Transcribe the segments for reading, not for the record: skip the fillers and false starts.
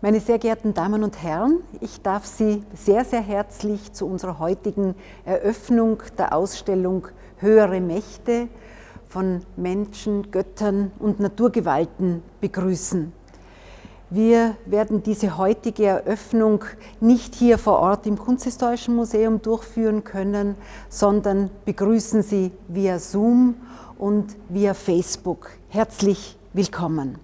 Meine sehr geehrten Damen und Herren, ich darf Sie sehr, sehr herzlich zu unserer heutigen Eröffnung der Ausstellung Höhere Mächte von Menschen, Göttern und Naturgewalten begrüßen. Wir werden diese heutige Eröffnung nicht hier vor Ort im Kunsthistorischen Museum durchführen können, sondern begrüßen Sie via Zoom und via Facebook. Herzlich willkommen.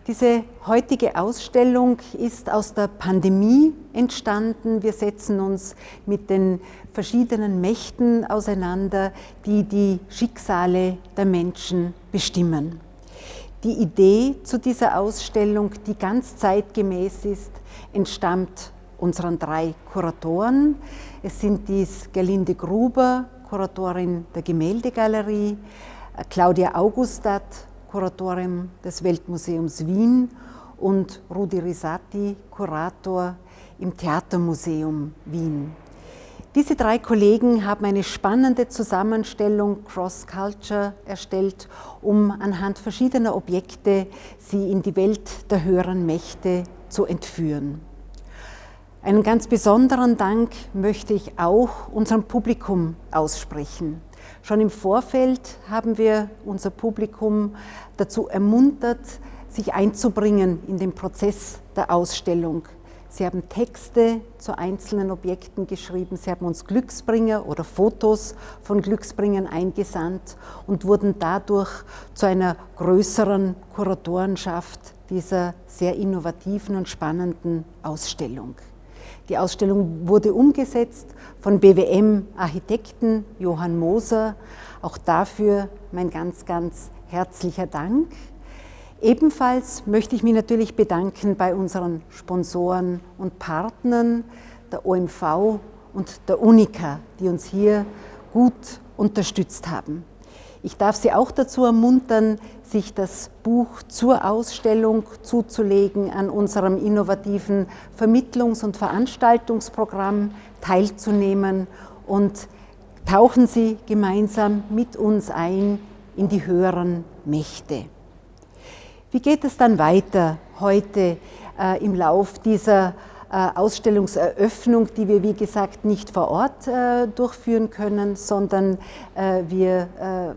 Diese heutige Ausstellung ist aus der Pandemie entstanden. Wir setzen uns mit den verschiedenen Mächten auseinander, die die Schicksale der Menschen bestimmen. Die Idee zu dieser Ausstellung, die ganz zeitgemäß ist, entstammt unseren 3 Kuratoren. Es sind dies Gerlinde Gruber, Kuratorin der Gemäldegalerie, Claudia Augustat, Kuratorin des Weltmuseums Wien, und Rudi Risati, Kurator im Theatermuseum Wien. Diese 3 Kollegen haben eine spannende Zusammenstellung Cross Culture erstellt, um anhand verschiedener Objekte sie in die Welt der höheren Mächte zu entführen. Einen ganz besonderen Dank möchte ich auch unserem Publikum aussprechen. Schon im Vorfeld haben wir unser Publikum dazu ermuntert, sich einzubringen in den Prozess der Ausstellung. Sie haben Texte zu einzelnen Objekten geschrieben, sie haben uns Glücksbringer oder Fotos von Glücksbringern eingesandt und wurden dadurch zu einer größeren Kuratorenschaft dieser sehr innovativen und spannenden Ausstellung. Die Ausstellung wurde umgesetzt von BWM-Architekten Johann Moser. Auch dafür mein ganz, ganz herzlicher Dank. Ebenfalls möchte ich mich natürlich bedanken bei unseren Sponsoren und Partnern, der OMV und der UNICA, die uns hier gut unterstützt haben. Ich darf Sie auch dazu ermuntern, sich das Buch zur Ausstellung zuzulegen, an unserem innovativen Vermittlungs- und Veranstaltungsprogramm teilzunehmen, und tauchen Sie gemeinsam mit uns ein in die höheren Mächte. Wie geht es dann weiter heute im Lauf dieser Ausstellungseröffnung, die wir, wie gesagt, nicht vor Ort durchführen können, sondern wir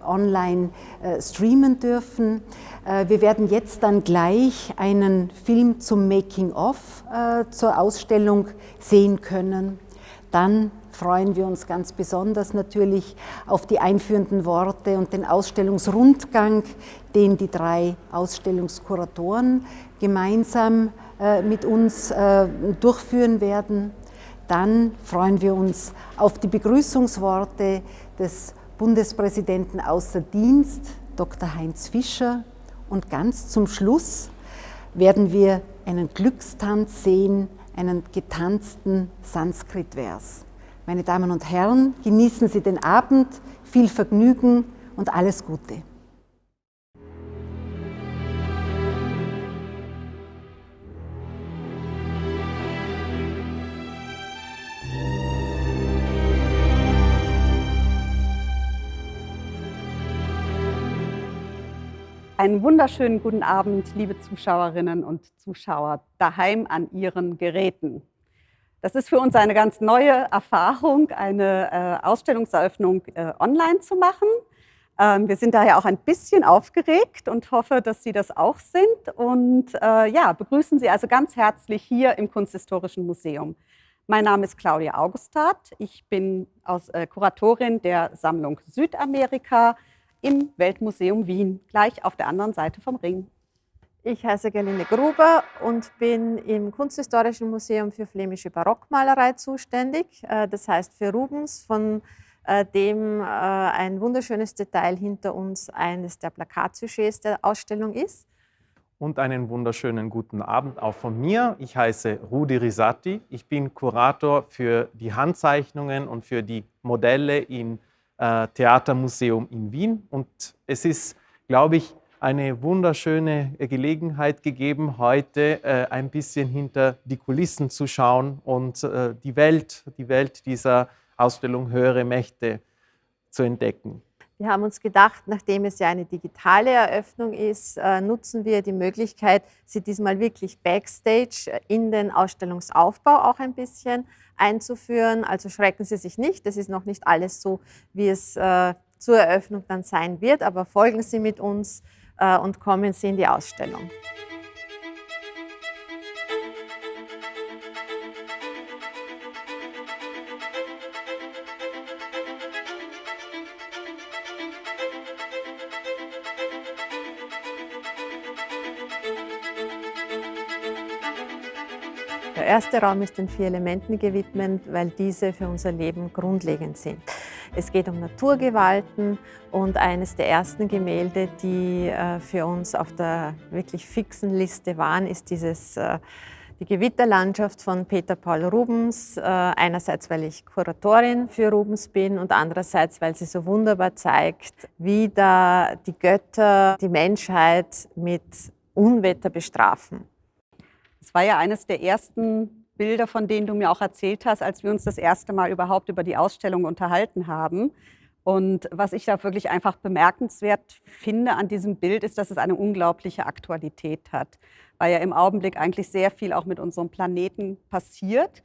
online streamen dürfen? Wir werden jetzt dann gleich einen Film zum Making-of zur Ausstellung sehen können. Dann freuen wir uns ganz besonders natürlich auf die einführenden Worte und den Ausstellungsrundgang, den die 3 Ausstellungskuratoren gemeinsam mit uns durchführen werden. Dann freuen wir uns auf die Begrüßungsworte des Bundespräsidenten außer Dienst, Dr. Heinz Fischer. Und ganz zum Schluss werden wir einen Glückstanz sehen, einen getanzten Sanskrit-Vers. Meine Damen und Herren, genießen Sie den Abend, viel Vergnügen und alles Gute. Einen wunderschönen guten Abend, liebe Zuschauerinnen und Zuschauer daheim an Ihren Geräten. Das ist für uns eine ganz neue Erfahrung, eine Ausstellungseröffnung online zu machen. Wir sind daher auch ein bisschen aufgeregt und hoffe, dass Sie das auch sind. Und ja, begrüßen Sie also ganz herzlich hier im Kunsthistorischen Museum. Mein Name ist Claudia Augustat. Ich bin Kuratorin der Sammlung Südamerika im Weltmuseum Wien, gleich auf der anderen Seite vom Ring. Ich heiße Gerlinde Gruber und bin im Kunsthistorischen Museum für flämische Barockmalerei zuständig. Das heißt für Rubens, von dem ein wunderschönes Detail hinter uns eines der Plakatsujets der Ausstellung ist. Und einen wunderschönen guten Abend auch von mir. Ich heiße Rudi Risati. Ich bin Kurator für die Handzeichnungen und für die Modelle im Theatermuseum in Wien. Und es ist, glaube ich, eine wunderschöne Gelegenheit gegeben, heute ein bisschen hinter die Kulissen zu schauen und die Welt dieser Ausstellung Höhere Mächte zu entdecken. Wir haben uns gedacht, nachdem es ja eine digitale Eröffnung ist, nutzen wir die Möglichkeit, Sie diesmal wirklich backstage in den Ausstellungsaufbau auch ein bisschen einzuführen. Also schrecken Sie sich nicht, das ist noch nicht alles so, wie es zur Eröffnung dann sein wird, aber folgen Sie mit uns und kommen Sie in die Ausstellung. Der erste Raum ist den 4 Elementen gewidmet, weil diese für unser Leben grundlegend sind. Es geht um Naturgewalten und eines der ersten Gemälde, die für uns auf der wirklich fixen Liste waren, ist die Gewitterlandschaft von Peter Paul Rubens. Einerseits, weil ich Kuratorin für Rubens bin und andererseits, weil sie so wunderbar zeigt, wie da die Götter die Menschheit mit Unwetter bestrafen. Es war ja eines der ersten Bilder, von denen du mir auch erzählt hast, als wir uns das erste Mal überhaupt über die Ausstellung unterhalten haben. Und was ich da wirklich einfach bemerkenswert finde an diesem Bild, ist, dass es eine unglaubliche Aktualität hat, weil ja im Augenblick eigentlich sehr viel auch mit unserem Planeten passiert.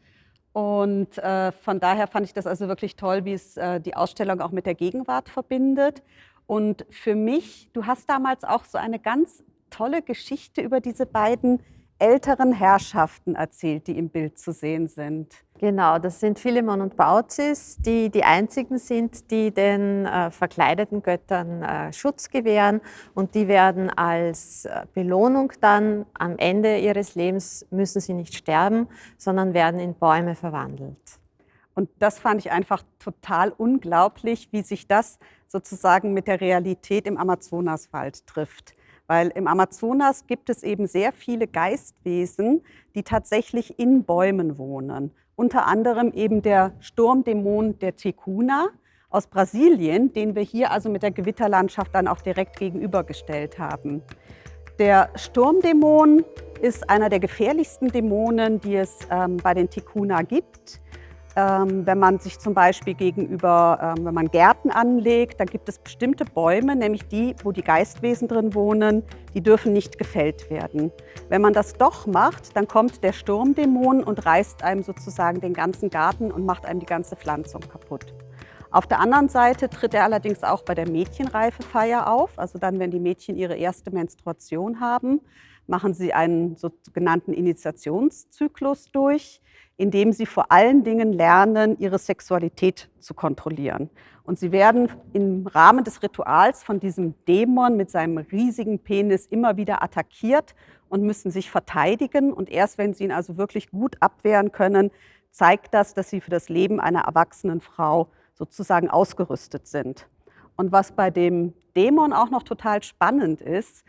Und von daher fand ich das also wirklich toll, wie es die Ausstellung auch mit der Gegenwart verbindet. Und für mich, du hast damals auch so eine ganz tolle Geschichte über diese beiden älteren Herrschaften erzählt, die im Bild zu sehen sind. Genau, das sind Philemon und Baucis, die die einzigen sind, die den verkleideten Göttern Schutz gewähren. Und die werden als Belohnung dann am Ende ihres Lebens, müssen sie nicht sterben, sondern werden in Bäume verwandelt. Und das fand ich einfach total unglaublich, wie sich das sozusagen mit der Realität im Amazonaswald trifft. Weil im Amazonas gibt es eben sehr viele Geistwesen, die tatsächlich in Bäumen wohnen. Unter anderem eben der Sturmdämon der Ticuna aus Brasilien, den wir hier also mit der Gewitterlandschaft dann auch direkt gegenübergestellt haben. Der Sturmdämon ist einer der gefährlichsten Dämonen, die es bei den Ticuna gibt. Wenn man sich zum Beispiel wenn man Gärten anlegt, dann gibt es bestimmte Bäume, nämlich die, wo die Geistwesen drin wohnen, die dürfen nicht gefällt werden. Wenn man das doch macht, dann kommt der Sturmdämon und reißt einem sozusagen den ganzen Garten und macht einem die ganze Pflanzung kaputt. Auf der anderen Seite tritt er allerdings auch bei der Mädchenreifefeier auf, also dann, wenn die Mädchen ihre erste Menstruation haben, machen sie einen sogenannten Initiationszyklus durch, indem sie vor allen Dingen lernen, ihre Sexualität zu kontrollieren. Und sie werden im Rahmen des Rituals von diesem Dämon mit seinem riesigen Penis immer wieder attackiert und müssen sich verteidigen. Und erst wenn sie ihn also wirklich gut abwehren können, zeigt das, dass sie für das Leben einer erwachsenen Frau sozusagen ausgerüstet sind. Und was bei dem Dämon auch noch total spannend ist,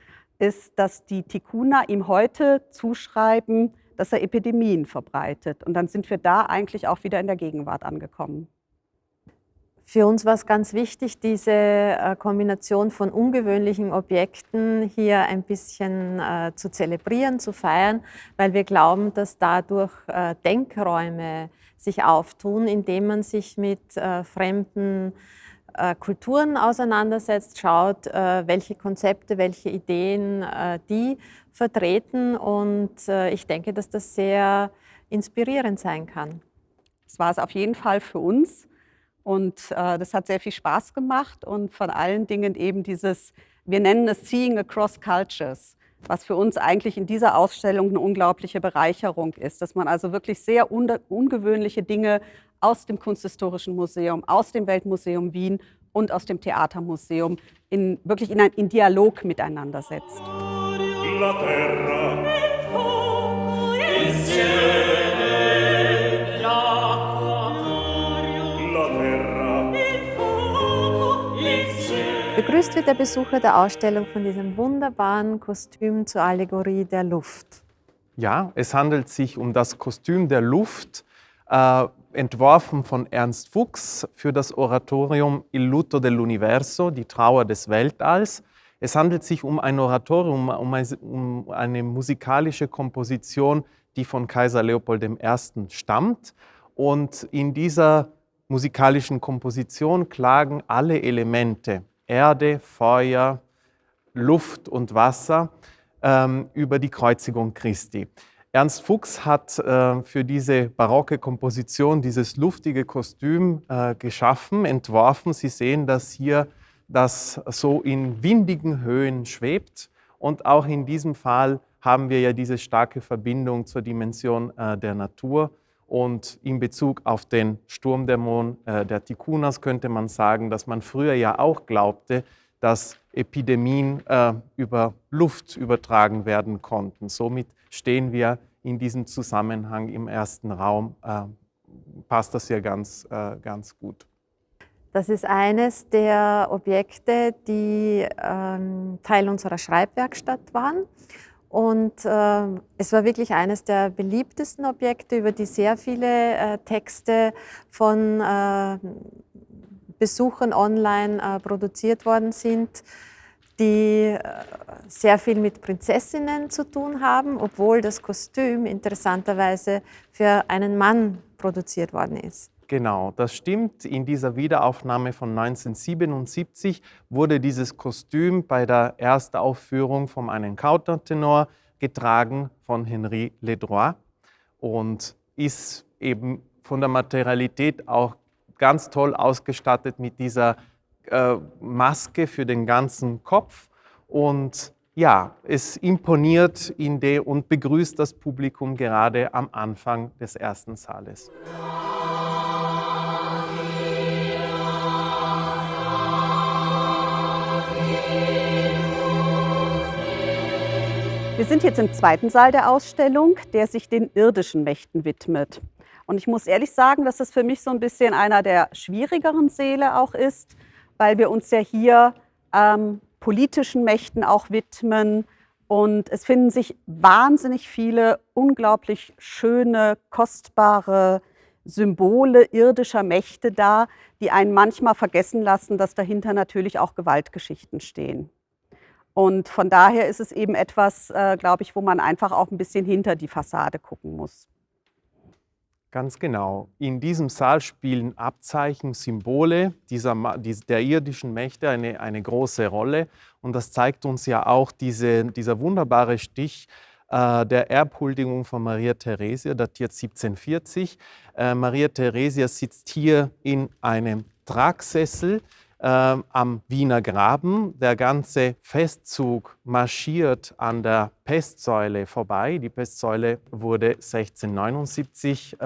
dass die Ticuna ihm heute zuschreiben, dass er Epidemien verbreitet. Und dann sind wir da eigentlich auch wieder in der Gegenwart angekommen. Für uns war es ganz wichtig, diese Kombination von ungewöhnlichen Objekten hier ein bisschen zu zelebrieren, zu feiern, weil wir glauben, dass dadurch Denkräume sich auftun, indem man sich mit fremden Kulturen auseinandersetzt, schaut, welche Konzepte, welche Ideen die vertreten. Und ich denke, dass das sehr inspirierend sein kann. Das war es auf jeden Fall für uns. Und das hat sehr viel Spaß gemacht und vor allen Dingen eben dieses, wir nennen es Seeing Across Cultures, was für uns eigentlich in dieser Ausstellung eine unglaubliche Bereicherung ist, dass man also wirklich sehr ungewöhnliche Dinge aus dem Kunsthistorischen Museum, aus dem Weltmuseum Wien und aus dem Theatermuseum wirklich in Dialog miteinander setzt. La terra, il cielo, begrüßt wird der Besucher der Ausstellung von diesem wunderbaren Kostüm zur Allegorie der Luft. Ja, es handelt sich um das Kostüm der Luft, entworfen von Ernst Fuchs für das Oratorium Il lutto dell'universo, die Trauer des Weltalls. Es handelt sich um ein Oratorium, um eine musikalische Komposition, die von Kaiser Leopold I. stammt. Und in dieser musikalischen Komposition klagen alle Elemente Erde, Feuer, Luft und Wasser über die Kreuzigung Christi. Ernst Fuchs hat für diese barocke Komposition dieses luftige Kostüm geschaffen, entworfen. Sie sehen, dass hier das so in windigen Höhen schwebt. Und auch in diesem Fall haben wir ja diese starke Verbindung zur Dimension der Natur. Und in Bezug auf den Sturmdämon der Tikunas könnte man sagen, dass man früher ja auch glaubte, dass Epidemien über Luft übertragen werden konnten. Somit stehen wir in diesem Zusammenhang im ersten Raum, passt das ja ganz gut. Das ist eines der Objekte, die Teil unserer Schreibwerkstatt waren. Und es war wirklich eines der beliebtesten Objekte, über die sehr viele Texte von Besuchern online produziert worden sind, die sehr viel mit Prinzessinnen zu tun haben, obwohl das Kostüm interessanterweise für einen Mann produziert worden ist. Genau, das stimmt. In dieser Wiederaufnahme von 1977 wurde dieses Kostüm bei der Erstaufführung von einem Countertenor getragen von Henri Ledroit und ist eben von der Materialität auch ganz toll ausgestattet mit dieser Maske für den ganzen Kopf. Und ja, es imponiert und begrüßt das Publikum gerade am Anfang des ersten Saales. Wir sind jetzt im zweiten Saal der Ausstellung, der sich den irdischen Mächten widmet. Und ich muss ehrlich sagen, dass das für mich so ein bisschen einer der schwierigeren Säle auch ist, weil wir uns ja hier politischen Mächten auch widmen. Und es finden sich wahnsinnig viele unglaublich schöne, kostbare Symbole irdischer Mächte da, die einen manchmal vergessen lassen, dass dahinter natürlich auch Gewaltgeschichten stehen. Und von daher ist es eben etwas, glaube ich, wo man einfach auch ein bisschen hinter die Fassade gucken muss. Ganz genau. In diesem Saal spielen Abzeichen, Symbole der irdischen Mächte eine große Rolle. Und das zeigt uns ja auch dieser wunderbare Stich der Erbhuldigung von Maria Theresia, datiert 1740. Maria Theresia sitzt hier in einem Tragsessel am Wiener Graben. Der ganze Festzug marschiert an der Pestsäule vorbei. Die Pestsäule wurde 1679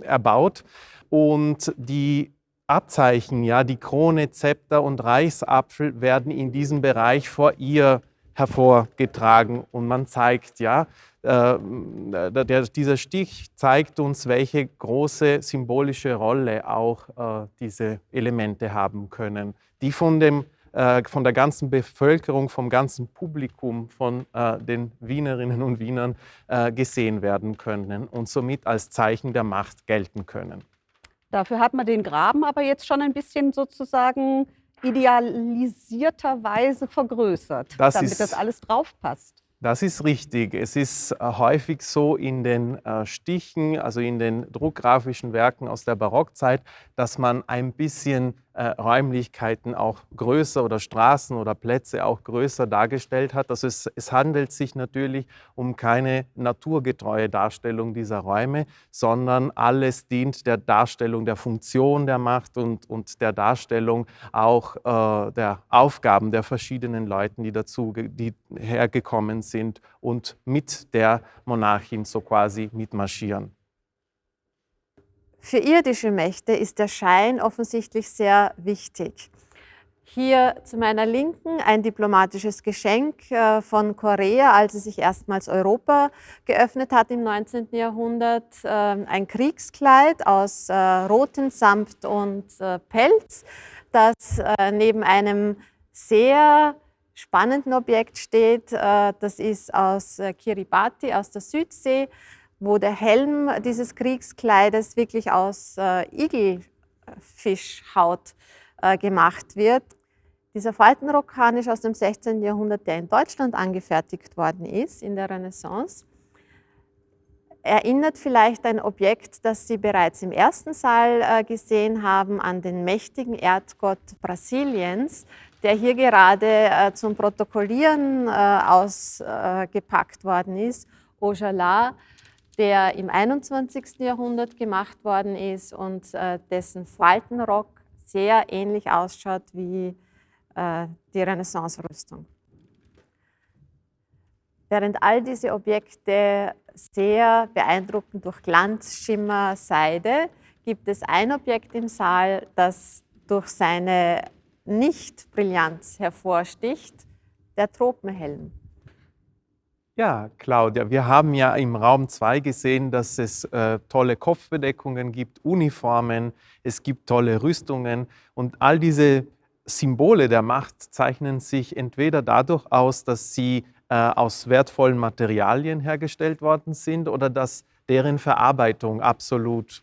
erbaut. Und die Abzeichen, ja, die Krone, Zepter und Reichsapfel werden in diesem Bereich vor ihr hervorgetragen. Und man zeigt, ja, dieser Stich zeigt uns, welche große symbolische Rolle auch diese Elemente haben können, die von der ganzen Bevölkerung, vom ganzen Publikum, von den Wienerinnen und Wienern gesehen werden können und somit als Zeichen der Macht gelten können. Dafür hat man den Graben aber jetzt schon ein bisschen sozusagen idealisierterweise vergrößert, damit das alles drauf passt. Das ist richtig. Es ist häufig so in den Stichen, also in den druckgrafischen Werken aus der Barockzeit, dass man ein bisschen Räumlichkeiten auch größer oder Straßen oder Plätze auch größer dargestellt hat. Also es handelt sich natürlich um keine naturgetreue Darstellung dieser Räume, sondern alles dient der Darstellung der Funktion der Macht und der Darstellung auch der Aufgaben der verschiedenen Leuten, die hergekommen sind und mit der Monarchin so quasi mitmarschieren. Für irdische Mächte ist der Schein offensichtlich sehr wichtig. Hier zu meiner Linken ein diplomatisches Geschenk von Korea, als es sich erstmals Europa geöffnet hat im 19. Jahrhundert. Ein Kriegskleid aus rotem Samt und Pelz, das neben einem sehr spannenden Objekt steht. Das ist aus Kiribati, aus der Südsee, wo der Helm dieses Kriegskleides wirklich aus Igelfischhaut gemacht wird. Dieser Faltenrock ist aus dem 16. Jahrhundert, der in Deutschland angefertigt worden ist, in der Renaissance. Erinnert vielleicht ein Objekt, das Sie bereits im ersten Saal gesehen haben, an den mächtigen Erdgott Brasiliens, der hier gerade zum Protokollieren ausgepackt worden ist, Ojala, der im 21. Jahrhundert gemacht worden ist und dessen Faltenrock sehr ähnlich ausschaut wie die Renaissance-Rüstung. Während all diese Objekte sehr beeindruckend durch Glanz, Schimmer, Seide, gibt es ein Objekt im Saal, das durch seine Nicht-Brillanz hervorsticht, der Tropenhelm. Ja, Claudia, wir haben ja im Raum 2 gesehen, dass es tolle Kopfbedeckungen gibt, Uniformen, es gibt tolle Rüstungen und all diese Symbole der Macht zeichnen sich entweder dadurch aus, dass sie aus wertvollen Materialien hergestellt worden sind oder dass deren Verarbeitung absolut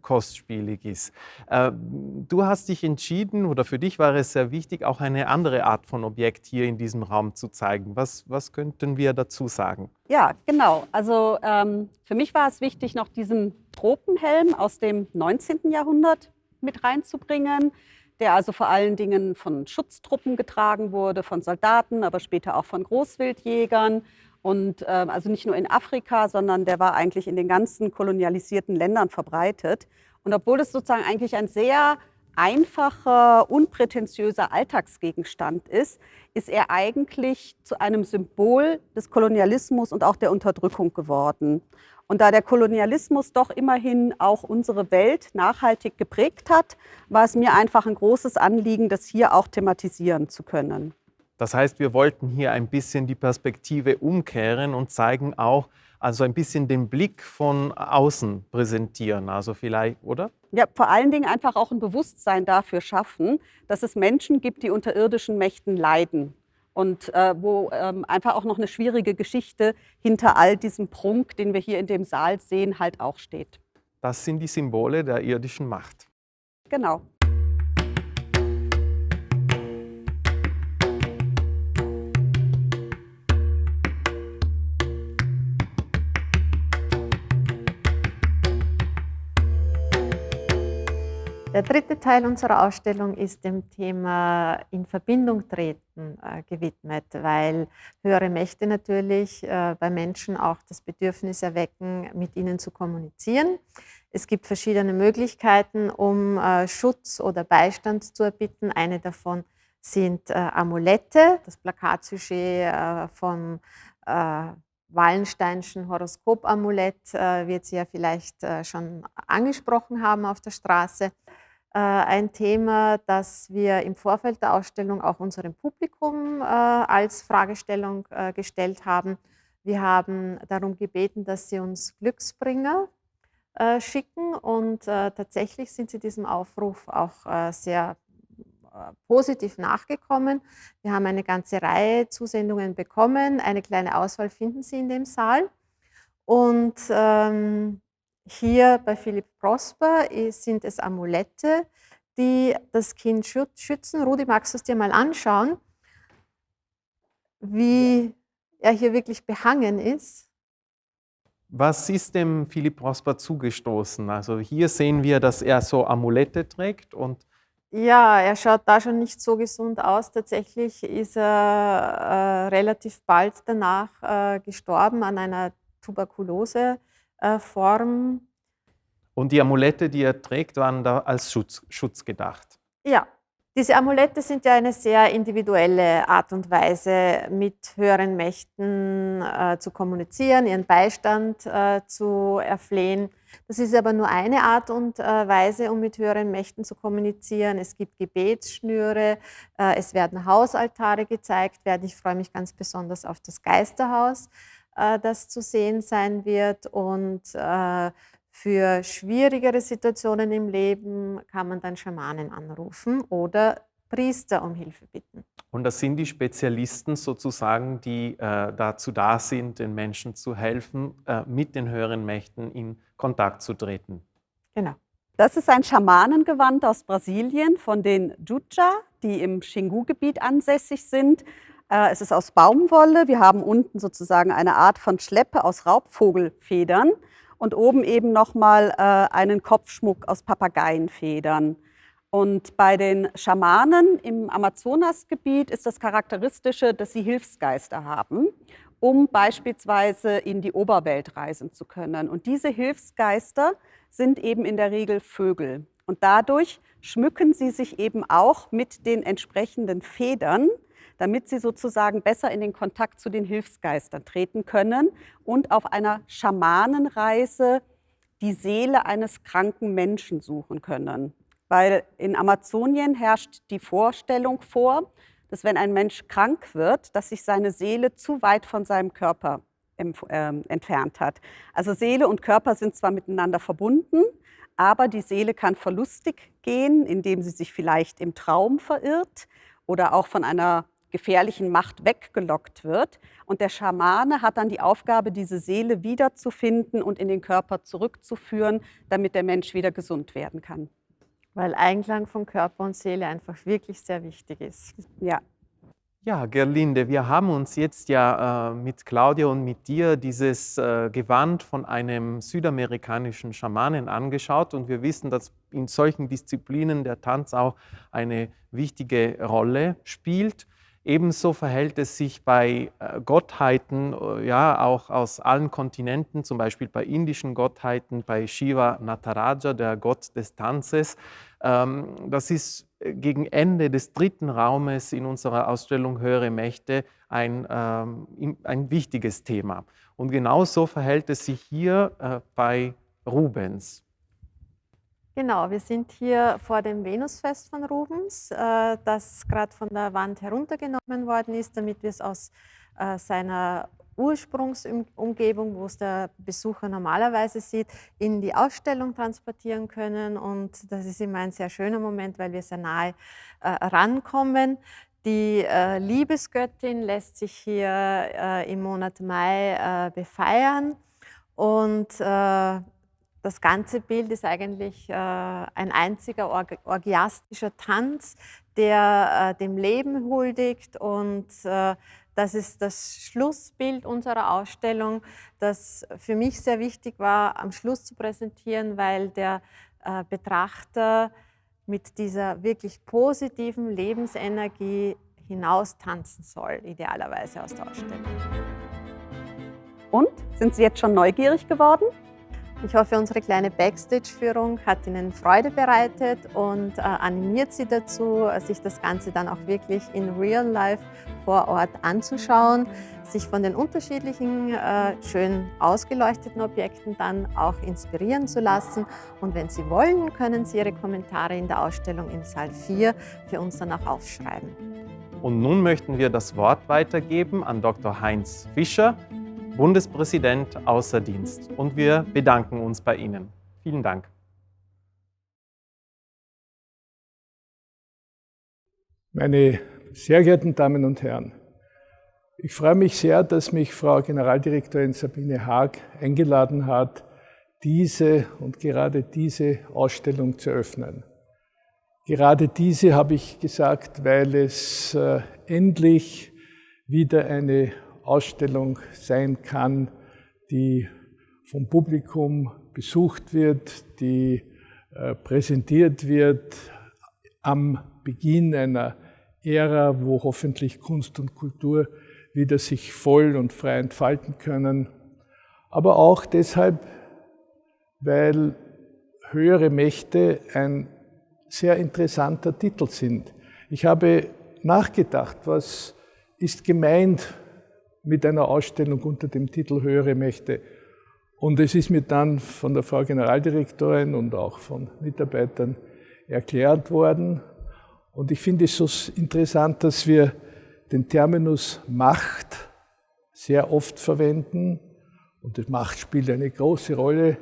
kostspielig ist. Du hast dich entschieden, oder für dich war es sehr wichtig, auch eine andere Art von Objekt hier in diesem Raum zu zeigen. Was könnten wir dazu sagen? Ja, genau. Also für mich war es wichtig, noch diesen Tropenhelm aus dem 19. Jahrhundert mit reinzubringen, der also vor allen Dingen von Schutztruppen getragen wurde, von Soldaten, aber später auch von Großwildjägern. Und also nicht nur in Afrika, sondern der war eigentlich in den ganzen kolonialisierten Ländern verbreitet. Und obwohl es sozusagen eigentlich ein sehr einfacher, unprätentiöser Alltagsgegenstand ist, ist er eigentlich zu einem Symbol des Kolonialismus und auch der Unterdrückung geworden. Und da der Kolonialismus doch immerhin auch unsere Welt nachhaltig geprägt hat, war es mir einfach ein großes Anliegen, das hier auch thematisieren zu können. Das heißt, wir wollten hier ein bisschen die Perspektive umkehren und zeigen auch, also ein bisschen den Blick von außen präsentieren, also vielleicht, oder? Ja, vor allen Dingen einfach auch ein Bewusstsein dafür schaffen, dass es Menschen gibt, die unter irdischen Mächten leiden. Und wo einfach auch noch eine schwierige Geschichte hinter all diesem Prunk, den wir hier in dem Saal sehen, halt auch steht. Das sind die Symbole der irdischen Macht. Genau. Der dritte Teil unserer Ausstellung ist dem Thema in Verbindung treten gewidmet, weil höhere Mächte natürlich bei Menschen auch das Bedürfnis erwecken, mit ihnen zu kommunizieren. Es gibt verschiedene Möglichkeiten, um Schutz oder Beistand zu erbitten. Eine davon sind Amulette. Das Plakatsujet vom Wallensteinschen Horoskopamulett wird Sie ja vielleicht schon angesprochen haben auf der Straße. Ein Thema, das wir im Vorfeld der Ausstellung auch unserem Publikum als Fragestellung gestellt haben. Wir haben darum gebeten, dass sie uns Glücksbringer schicken und tatsächlich sind sie diesem Aufruf auch sehr positiv nachgekommen. Wir haben eine ganze Reihe Zusendungen bekommen. Eine kleine Auswahl finden Sie in dem Saal. Und hier bei Philipp Prosper sind es Amulette, die das Kind schützen. Rudi, magst du es dir mal anschauen, wie er hier wirklich behangen ist? Was ist dem Philipp Prosper zugestoßen? Also hier sehen wir, dass er so Amulette trägt und ja, er schaut da schon nicht so gesund aus. Tatsächlich ist er relativ bald danach gestorben an einer Tuberkuloseform. Und die Amulette, die er trägt, waren da als Schutz gedacht. Ja, diese Amulette sind ja eine sehr individuelle Art und Weise, mit höheren Mächten zu kommunizieren, ihren Beistand zu erflehen. Das ist aber nur eine Art und Weise, um mit höheren Mächten zu kommunizieren. Es gibt Gebetsschnüre, es werden Hausaltare gezeigt werden. Ich freue mich ganz besonders auf das Geisterhaus, das zu sehen sein wird. Und für schwierigere Situationen im Leben kann man dann Schamanen anrufen oder Priester um Hilfe bitten. Und das sind die Spezialisten sozusagen, die dazu da sind, den Menschen zu helfen, mit den höheren Mächten in Kontakt zu treten. Genau. Das ist ein Schamanengewand aus Brasilien von den Juja, die im Xingu-Gebiet ansässig sind. Es ist aus Baumwolle. Wir haben unten sozusagen eine Art von Schleppe aus Raubvogelfedern und oben eben nochmal einen Kopfschmuck aus Papageienfedern. Und bei den Schamanen im Amazonasgebiet ist das Charakteristische, dass sie Hilfsgeister haben, um beispielsweise in die Oberwelt reisen zu können. Und diese Hilfsgeister sind eben in der Regel Vögel. Und dadurch schmücken sie sich eben auch mit den entsprechenden Federn, damit sie sozusagen besser in den Kontakt zu den Hilfsgeistern treten können und auf einer Schamanenreise die Seele eines kranken Menschen suchen können. Weil in Amazonien herrscht die Vorstellung vor, dass wenn ein Mensch krank wird, dass sich seine Seele zu weit von seinem Körper entfernt hat. Also Seele und Körper sind zwar miteinander verbunden, aber die Seele kann verlustig gehen, indem sie sich vielleicht im Traum verirrt oder auch von einer gefährlichen Macht weggelockt wird. Und der Schamane hat dann die Aufgabe, diese Seele wiederzufinden und in den Körper zurückzuführen, damit der Mensch wieder gesund werden kann. Weil Einklang von Körper und Seele einfach wirklich sehr wichtig ist. Ja. Ja, Gerlinde, wir haben uns jetzt ja mit Claudia und mit dir dieses Gewand von einem südamerikanischen Schamanen angeschaut und wir wissen, dass in solchen Disziplinen der Tanz auch eine wichtige Rolle spielt. Ebenso verhält es sich bei Gottheiten, ja, auch aus allen Kontinenten, zum Beispiel bei indischen Gottheiten, bei Shiva Nataraja, der Gott des Tanzes. Das ist gegen Ende des dritten Raumes in unserer Ausstellung Höhere Mächte ein wichtiges Thema. Und genauso verhält es sich hier bei Rubens. Genau, wir sind hier vor dem Venusfest von Rubens, das gerade von der Wand heruntergenommen worden ist, damit wir es aus seiner Ursprungsumgebung, wo es der Besucher normalerweise sieht, in die Ausstellung transportieren können. Und das ist immer ein sehr schöner Moment, weil wir sehr nahe rankommen. Die Liebesgöttin lässt sich hier im Monat Mai befeiern und das ganze Bild ist eigentlich ein einziger orgiastischer Tanz, der dem Leben huldigt und das ist das Schlussbild unserer Ausstellung, das für mich sehr wichtig war, am Schluss zu präsentieren, weil der Betrachter mit dieser wirklich positiven Lebensenergie hinaus tanzen soll, idealerweise aus der Ausstellung. Und, sind Sie jetzt schon neugierig geworden? Ich hoffe, unsere kleine Backstage-Führung hat Ihnen Freude bereitet und animiert Sie dazu, sich das Ganze dann auch wirklich in Real Life vor Ort anzuschauen, sich von den unterschiedlichen, schön ausgeleuchteten Objekten dann auch inspirieren zu lassen. Und wenn Sie wollen, können Sie Ihre Kommentare in der Ausstellung im Saal 4 für uns dann auch aufschreiben. Und nun möchten wir das Wort weitergeben an Dr. Heinz Fischer, Bundespräsident außer Dienst. Und wir bedanken uns bei Ihnen. Vielen Dank. Meine sehr geehrten Damen und Herren, ich freue mich sehr, dass mich Frau Generaldirektorin Sabine Haag eingeladen hat, diese und gerade diese Ausstellung zu eröffnen. Gerade diese habe ich gesagt, weil es endlich wieder eine Ausstellung sein kann, die vom Publikum besucht wird, die präsentiert wird am Beginn einer Ära, wo hoffentlich Kunst und Kultur wieder sich voll und frei entfalten können. Aber auch deshalb, weil höhere Mächte ein sehr interessanter Titel sind. Ich habe nachgedacht, was ist gemeint mit einer Ausstellung unter dem Titel Höhere Mächte. Und es ist mir dann von der Frau Generaldirektorin und auch von Mitarbeitern erklärt worden. Und ich finde es so interessant, dass wir den Terminus Macht sehr oft verwenden. Und die Macht spielt eine große Rolle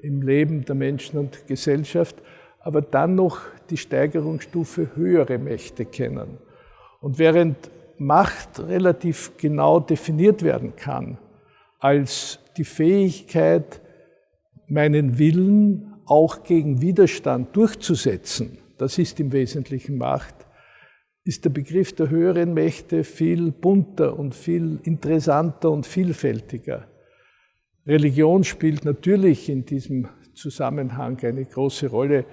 im Leben der Menschen und Gesellschaft, aber dann noch die Steigerungsstufe höhere Mächte kennen. Und während Macht relativ genau definiert werden kann als die Fähigkeit, meinen Willen auch gegen Widerstand durchzusetzen, das ist im Wesentlichen Macht, ist der Begriff der höheren Mächte viel bunter und viel interessanter und vielfältiger. Religion spielt natürlich in diesem Zusammenhang eine große Rolle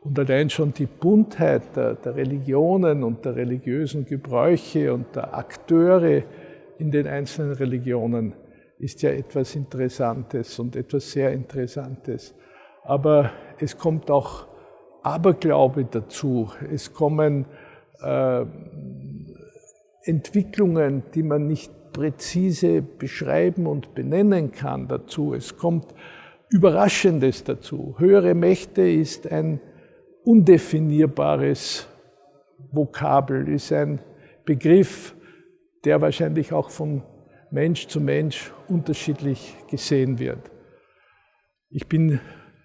Und allein schon die Buntheit der Religionen und der religiösen Gebräuche und der Akteure in den einzelnen Religionen ist ja etwas Interessantes und etwas sehr Interessantes. Aber es kommt auch Aberglaube dazu. Es kommen Entwicklungen, die man nicht präzise beschreiben und benennen kann dazu. Es kommt Überraschendes dazu. Höhere Mächte ist ein undefinierbares Vokabel, ist ein Begriff, der wahrscheinlich auch von Mensch zu Mensch unterschiedlich gesehen wird. Ich bin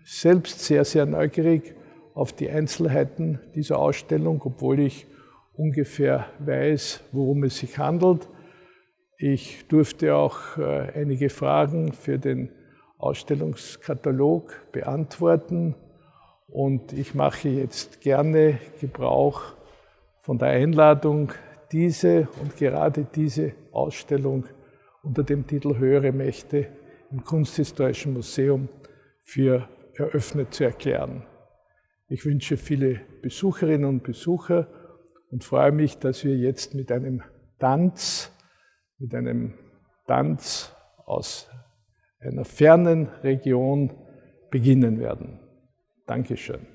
selbst sehr, sehr neugierig auf die Einzelheiten dieser Ausstellung, obwohl ich ungefähr weiß, worum es sich handelt. Ich durfte auch einige Fragen für den Ausstellungskatalog beantworten und ich mache jetzt gerne Gebrauch von der Einladung, diese und gerade diese Ausstellung unter dem Titel Höhere Mächte im Kunsthistorischen Museum für eröffnet zu erklären. Ich wünsche viele Besucherinnen und Besucher und freue mich, dass wir jetzt mit einem Tanz aus einer fernen Region beginnen werden. Dankeschön.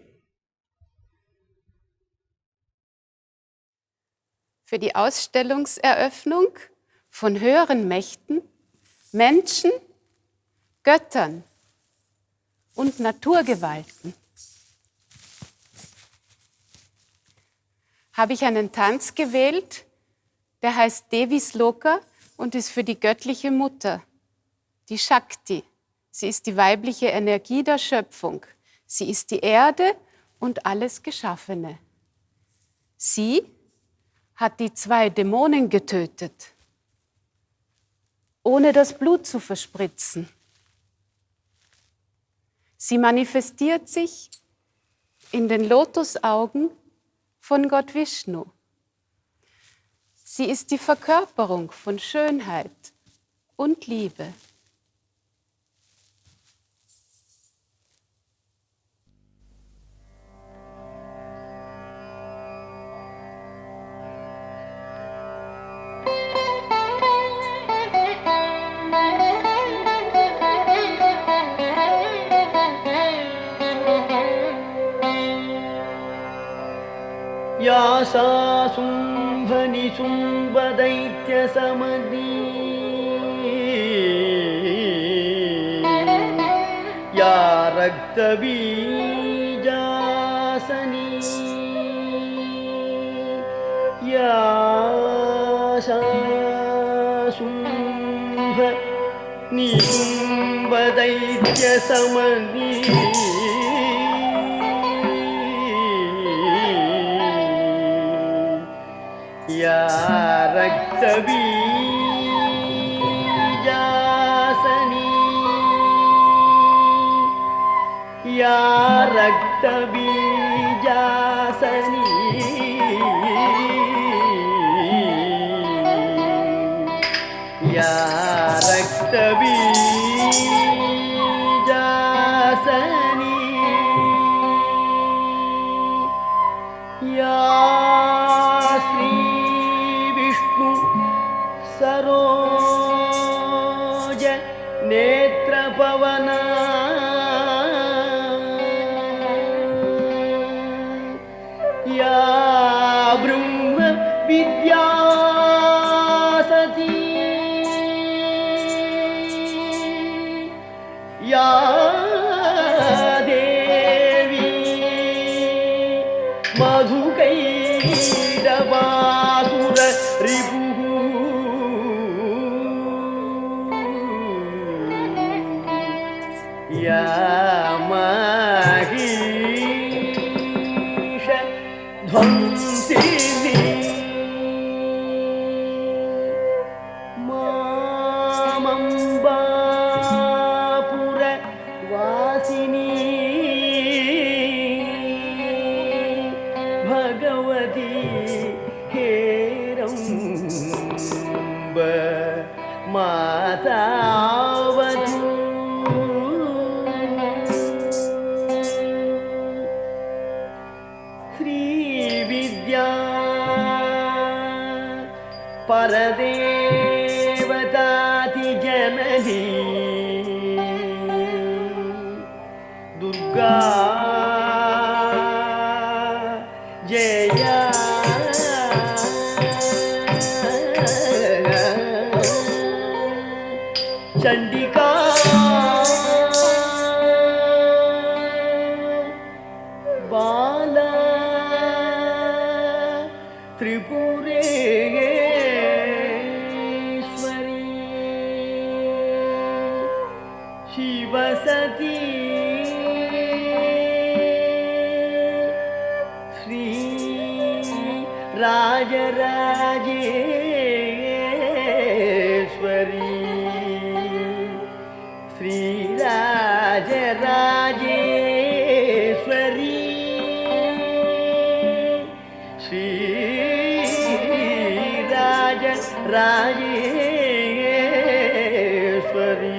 Für die Ausstellungseröffnung von höheren Mächten, Menschen, Göttern und Naturgewalten habe ich einen Tanz gewählt, der heißt Devi Sloka und ist für die göttliche Mutter, die Shakti. Sie ist die weibliche Energie der Schöpfung. Sie ist die Erde und alles Geschaffene. Sie hat die 2 Dämonen getötet, ohne das Blut zu verspritzen. Sie manifestiert sich in den Lotusaugen von Gott Vishnu. Sie ist die Verkörperung von Schönheit und Liebe. या सा शुम्भनिशुम्भदैत्यसमदी या रक्तबीजासनी या सा शुम्भनिशुम्भदैत्यसमदी या रक्तबीजासनी या रक्तबीजासनी या रक्तबीजासनी या सरोज नेत्रपवना या ब्रह्म विद्यासती या देवी मधुकैटवासुर रिपु या महिष ध्वंसिनी मामम्बापुर वासिनी भगवती हेरम्ब मातावधू परदेवताति जननी दुर्गा जया चंडिका बाला त्रिपुरेश्वरी शिवसती श्री राजराजेश्वरी श्री राजराजेश्वरी श्री राजराजेश्वरी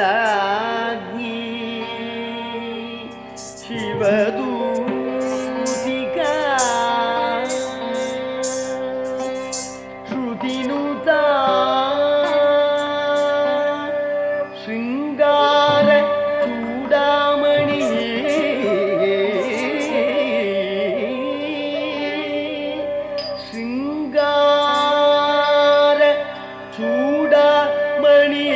श्रीराज्ञी शिवदूतिका श्रुतिनुता शृंगार चूडामणि शृंगार चूडामणि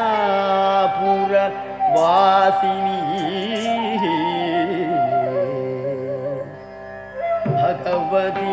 मामंबापुर वासिनी भगवती